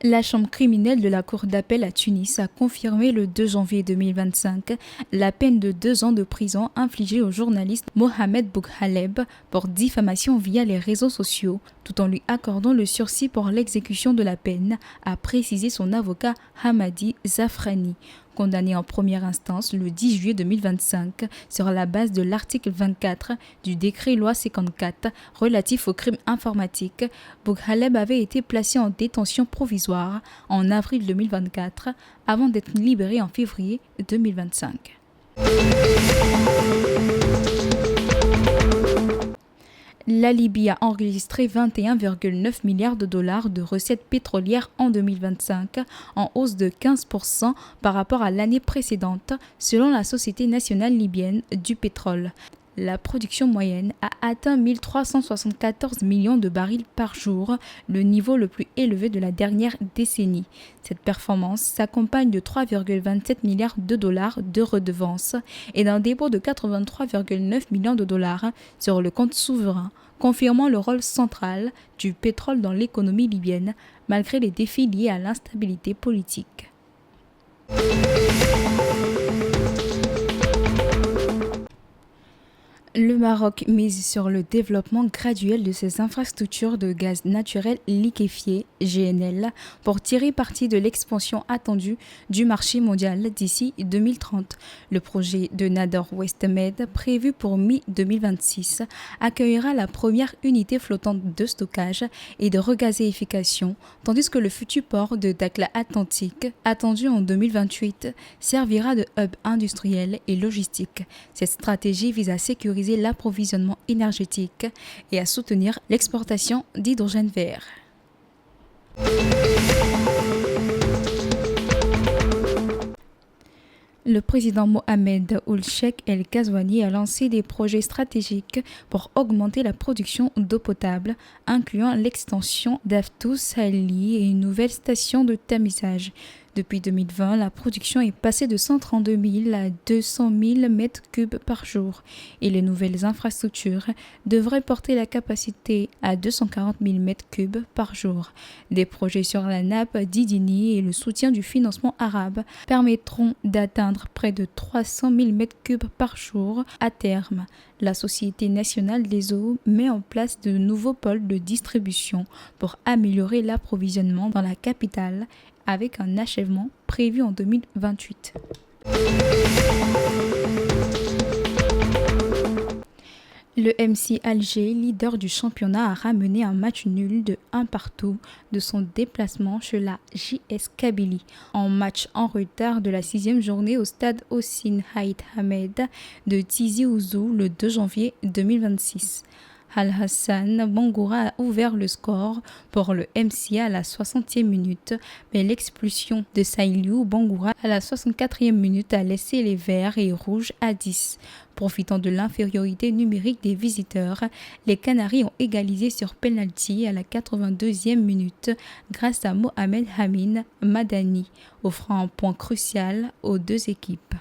La chambre criminelle de la Cour d'appel à Tunis a confirmé le 2 janvier 2025 la peine de 2 ans de prison infligée au journaliste Mohamed Boukhaleb pour diffamation via les réseaux sociaux, tout en lui accordant le sursis pour l'exécution de la peine, a précisé son avocat Hamadi Zafrani, condamné en première instance le 10 juillet 2025 sur la base de l'article 24 du décret loi 54 relatif aux crimes informatiques. Boukhaleb avait été placé en détention provisoire en avril 2024 avant d'être libéré en février 2025. La Libye a enregistré 21,9 milliards de dollars de recettes pétrolières en 2025, en hausse de 15% par rapport à l'année précédente, selon la Société nationale libyenne du pétrole. La production moyenne a atteint 1374 millions de barils par jour, le niveau le plus élevé de la dernière décennie. Cette performance s'accompagne de 3,27 milliards de dollars de redevances et d'un dépôt de 83,9 millions de dollars sur le compte souverain, confirmant le rôle central du pétrole dans l'économie libyenne, malgré les défis liés à l'instabilité politique. Le Maroc mise sur le développement graduel de ses infrastructures de gaz naturel liquéfié, GNL, pour tirer parti de l'expansion attendue du marché mondial d'ici 2030. Le projet de Nador Westmed, prévu pour mi-2026, accueillera la première unité flottante de stockage et de regazéification, tandis que le futur port de Dakhla Atlantique, attendu en 2028, servira de hub industriel et logistique. Cette stratégie vise à sécuriser l'approvisionnement énergétique et à soutenir l'exportation d'hydrogène vert. Le président Mohamed Ould Cheikh El Ghazouani a lancé des projets stratégiques pour augmenter la production d'eau potable, incluant l'extension d'Aftou Saili et une nouvelle station de tamisage. Depuis 2020, la production est passée de 132 000 à 200 000 m3 par jour et les nouvelles infrastructures devraient porter la capacité à 240 000 m3 par jour. Des projets sur la nappe d'Idini et le soutien du financement arabe permettront d'atteindre près de 300 000 m3 par jour à terme. La Société nationale des eaux met en place de nouveaux pôles de distribution pour améliorer l'approvisionnement dans la capitale, avec un achèvement prévu en 2028. Le MC Alger, leader du championnat, a ramené un match nul de 1-1 de son déplacement chez la JS Kabylie, en match en retard de la 6e journée au stade Hossein Haït Ahmed de Tizi Ouzou le 2 janvier 2026. Al-Hassan Bangoura a ouvert le score pour le MCA à la 60e minute, mais l'expulsion de Saïliou Bangoura à la 64e minute a laissé les verts et rouges à 10. Profitant de l'infériorité numérique des visiteurs, les Canaries ont égalisé sur penalty à la 82e minute grâce à Mohamed Amin Madani, offrant un point crucial aux deux équipes.